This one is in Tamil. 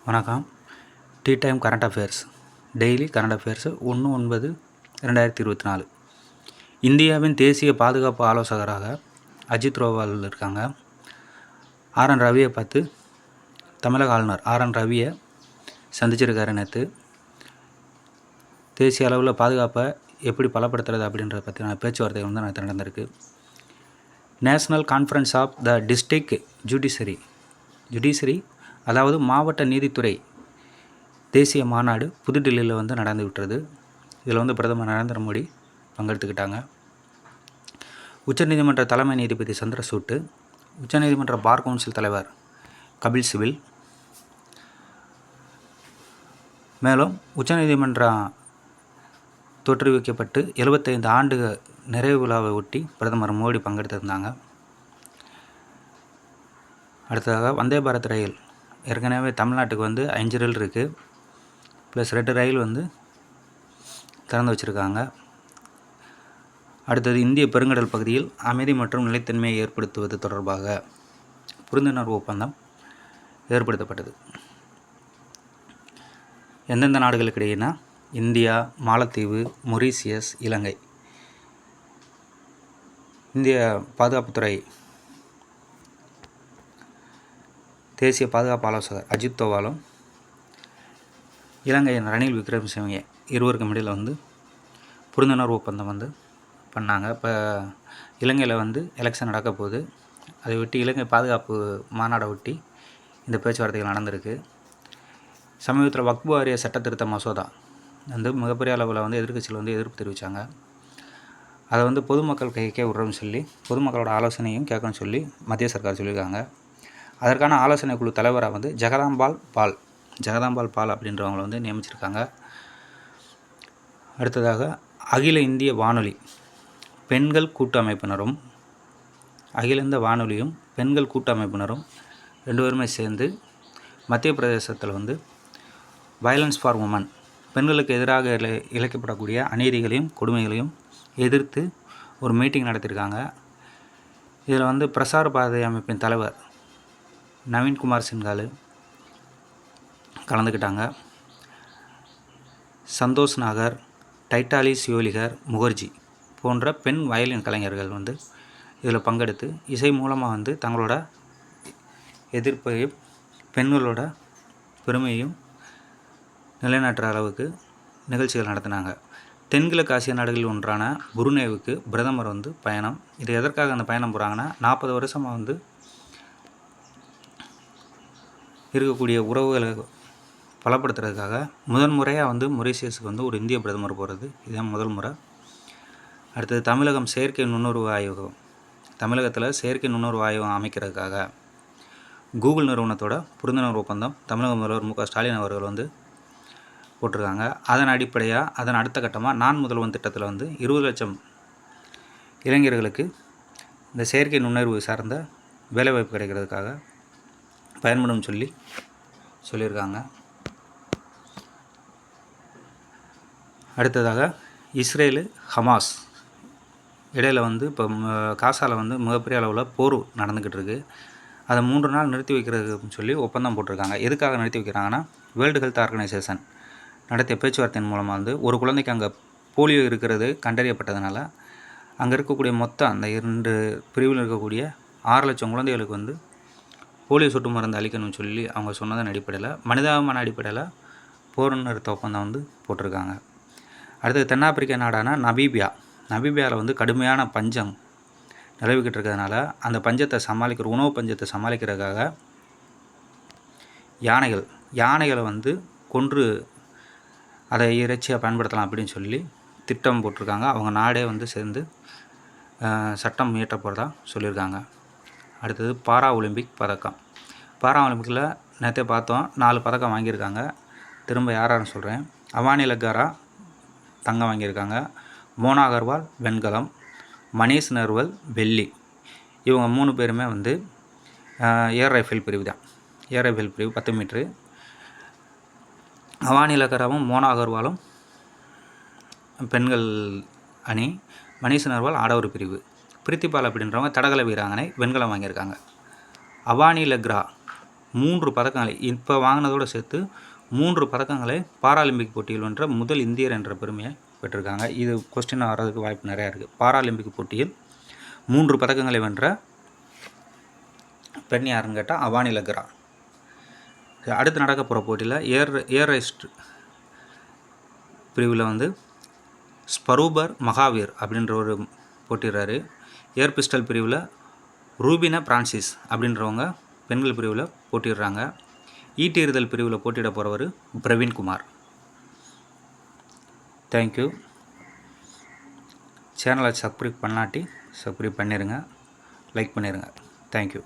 வணக்கம். Tea time current affairs. Daily current affairs 1/9/2024. இந்தியாவின் தேசிய பாதுகாப்பு ஆலோசகராக அஜித் தோவல் இருக்காங்க. ஆர்என் ரவியை பார்த்து தமிழக ஆளுநர் ஆர்என் ரவியை சந்திச்சிருக்காரு நேற்று. தேசிய அளவில் பாதுகாப்பை எப்படி பலப்படுத்துறது அப்படின்றத பற்றின பேச்சுவார்த்தை வந்து நேற்று நடந்திருக்கு. National conference of the district judiciary அதாவது மாவட்ட நீதித்துறை தேசிய மாநாடு புதுடில்லியில் வந்து நடந்து விட்டுறது. இதில் வந்து பிரதமர் நரேந்திர மோடி பங்கெடுத்துக்கிட்டாங்க. உச்சநீதிமன்ற தலைமை நீதிபதி சந்திரசூட், உச்சநீதிமன்ற பார் கவுன்சில் தலைவர் கபில் சிபில், மேலும் உச்சநீதிமன்றம் தோற்றுவிக்கப்பட்டு 75 ஆண்டு நிறைவு விழாவை ஒட்டி பிரதமர் மோடி பங்கெடுத்திருந்தாங்க. அடுத்ததாக வந்தே பாரத் ரயில் ஏற்கனவே தமிழ்நாட்டுக்கு வந்து 5 ரயில் இருக்குது, ப்ளஸ் 2 ரயில் வந்து திறந்து வச்சுருக்காங்க. அடுத்தது இந்திய பெருங்கடல் பகுதியில் அமைதி மற்றும் நிலைத்தன்மையை ஏற்படுத்துவது தொடர்பாக புரிந்துணர்வு ஒப்பந்தம் ஏற்படுத்தப்பட்டது. எந்தெந்த நாடுகளுக்கு இடையேனா இந்தியா, மாலத்தீவு, மொரீசியஸ், இலங்கை. இந்திய பாதுகாப்புத்துறை தேசிய பாதுகாப்பு ஆலோசகர் அஜித் தோவலும் இலங்கையின் ரணில் விக்ரமசிங்கே இருவருக்கும் இடையில் வந்து புரிந்துணர்வு ஒப்பந்தம் வந்து பண்ணாங்க. இப்போ இலங்கையில் வந்து எலெக்ஷன் நடக்க போகுது. அதை ஒட்டி இலங்கை பாதுகாப்பு மாநாடை ஒட்டி இந்த பேச்சுவார்த்தைகள் நடந்திருக்கு. சமீபத்தில் வக்ஃப் வாரிய சட்ட திருத்த மசோதா வந்து மிகப்பெரிய அளவில் வந்து எதிர்க்கட்சியில் வந்து எதிர்ப்பு தெரிவித்தாங்க. அதை வந்து பொதுமக்கள் கைக்கே விடுறோம்னு சொல்லி பொதுமக்களோட ஆலோசனையும் கேட்கணும்னு சொல்லி மத்திய சர்க்கார் சொல்லியிருக்காங்க. அதற்கான ஆலோசனை குழு தலைவராக வந்து ஜெகதாம்பாள் பால் அப்படின்றவங்களை வந்து நியமிச்சிருக்காங்க. அடுத்ததாக அகில இந்திய வானொலி பெண்கள் கூட்டமைப்பினரும் அகில இந்திய வானொலியும் பெண்கள் கூட்டமைப்பினரும் 2 பேருமே சேர்ந்து மத்திய பிரதேசத்தில் வந்து வயலன்ஸ் ஃபார் உமன் பெண்களுக்கு எதிராக இழைக்கப்படக்கூடிய அநீதிகளையும் கொடுமைகளையும் எதிர்த்து ஒரு மீட்டிங் நடத்தியிருக்காங்க. இதில் வந்து பிரசார பாரதி அமைப்பின் தலைவர் நவீன்குமார் சின்ஹால் கலந்துக்கிட்டாங்க. சந்தோஷ் நாகர், டைட்டாலி சியோலிகர் முகர்ஜி போன்ற பெண் வயலின் கலைஞர்கள் வந்து இதில் பங்கெடுத்து இசை மூலமாக வந்து தங்களோட எதிர்ப்பையும் பெண்களோட பெருமையும் நிலைநாட்டுற அளவுக்கு நிகழ்ச்சிகள் நடத்தினாங்க. தென்கிழக்கு ஆசிய நாடுகளில் ஒன்றான புருனேவுக்கு பிரதமர் வந்து பயணம். இது எதற்காக அந்த பயணம் போகிறாங்கன்னா 40 வருஷமாக வந்து இருக்கக்கூடிய உறவுகளை பலப்படுத்துறதுக்காக முதன்முறையாக வந்து மொரீசியஸுக்கு வந்து ஒரு இந்திய பிரதமர் போகிறது. இதுதான் முதல் முறை. அடுத்தது தமிழகம் செயற்கை நுண்ணறிவு ஆய்வகம். தமிழகத்தில் செயற்கை நுண்ணறிவு ஆய்வகம் அமைக்கிறதுக்காக கூகுள் நிறுவனத்தோட புரிந்துணர்வு ஒப்பந்தம் தமிழக முதல்வர் மு.க. ஸ்டாலின் அவர்கள் வந்து போட்டிருக்காங்க. அதன் அடிப்படையாக அதன் அடுத்த கட்டமாக நான் முதல்வன் திட்டத்தில் வந்து 20 லட்சம் இளைஞர்களுக்கு இந்த செயற்கை நுண்ணறிவு சார்ந்த வேலைவாய்ப்பு கிடைக்கிறதுக்காக பயன்படும் சொல்லியிருக்காங்க. அடுத்ததாக இஸ்ரேலு ஹமாஸ் இடையில் வந்து இப்போ காசாவில் வந்து மிகப்பெரிய அளவில் போர் நடந்துக்கிட்டு இருக்குது. அதை 3 நாள் நிறுத்தி வைக்கிறதுன்னு சொல்லி ஒப்பந்தம் போட்டிருக்காங்க. எதுக்காக நிறுத்தி வைக்கிறாங்கன்னா வேர்ல்டு ஹெல்த் ஆர்கனைசேஷன் நடத்திய பேச்சுவார்த்தையின் மூலமாக வந்து ஒரு குழந்தைக்கு அங்கே போலியோ இருக்கிறது கண்டறியப்பட்டதுனால அங்கே இருக்கக்கூடிய மொத்தம் அந்த 2 பிரிவில் இருக்கக்கூடிய 6 லட்சம் குழந்தைகளுக்கு வந்து போலியோ சொட்டு மருந்து அளிக்கணும்னு சொல்லி அவங்க சொன்னதன் அடிப்படையில் மனிதாபிமான அடிப்படையில் போர் நிறுத்த ஒப்பந்தம் வந்து போட்டிருக்காங்க. அடுத்தது தென்னாப்பிரிக்க நாடான நமீபியாவில் வந்து கடுமையான பஞ்சம் நிலவிக்கிட்டு இருக்கிறதுனால அந்த பஞ்சத்தை உணவு பஞ்சத்தை சமாளிக்கிறதுக்காக யானைகளை வந்து கொன்று அதை இறைச்சியாக பயன்படுத்தலாம் அப்படின்னு சொல்லி திட்டம் போட்டிருக்காங்க. அவங்க நாடே வந்து சேர்ந்து சட்டம் இயற்ற போகிறதா சொல்லியிருக்காங்க. அடுத்தது பாரா ஒலிம்பிக்கில் நேற்றே பார்த்தோம் 4 பதக்கம் வாங்கியிருக்காங்க. திரும்ப யாரான்னு சொல்கிறேன். அவானி லக்காரா தங்கம் வாங்கியிருக்காங்க, மோனா அகர்வால் வெண்கலம், மணீஷ் நர்வல் வெள்ளி. இவங்க 3 பேருமே வந்து ஏர் ரைஃபிள் பிரிவு 10 மீட்ரு. அவானி லக்காராவும் மோனா அகர்வாலும் பெண்கள் அணி, மணீஷ் நர்வால் ஆடவர் பிரிவு. பிரித்திபால் அப்படின்றவங்க தடகள வீராங்கனை வெண்கலம் வாங்கியிருக்காங்க. அவானி லக்ரா 3 பதக்கங்களை இப்போ வாங்கினதோடு சேர்த்து 3 பதக்கங்களை பாராலிம்பிக் போட்டியில் வென்ற முதல் இந்தியர் என்ற பெருமையை பெற்றிருக்காங்க. இது கொஸ்டின் வர்றதுக்கு வாய்ப்பு நிறையா இருக்குது. பாராலிம்பிக் போட்டியில் 3 பதக்கங்களை வென்ற பெண் யாருன்னு கேட்டால் அவானி லக்ரா. அடுத்து நடக்க போகிற போட்டியில் ஏர் ரைஸ்ட் பிரிவில் வந்து ஸ்பரூபர் மகாவீர் அப்படின்ற ஒரு போட்டிடுறாரு. ஏர் பிஸ்டல் பிரிவில் ரூபினா பிரான்சிஸ் அப்படின்றவங்க பெண்கள் பிரிவில் போட்டிடுறாங்க. ஈட்டி எறிதல் பிரிவில் போட்டியிட போகிறவர் பிரவீன்குமார். தேங்க்யூ. சேனலை சப்ஸ்கிரைப் பண்ணாட்டி சப்ஸ்கிரைப் பண்ணிடுங்க, லைக் பண்ணிடுங்க. தேங்க்யூ.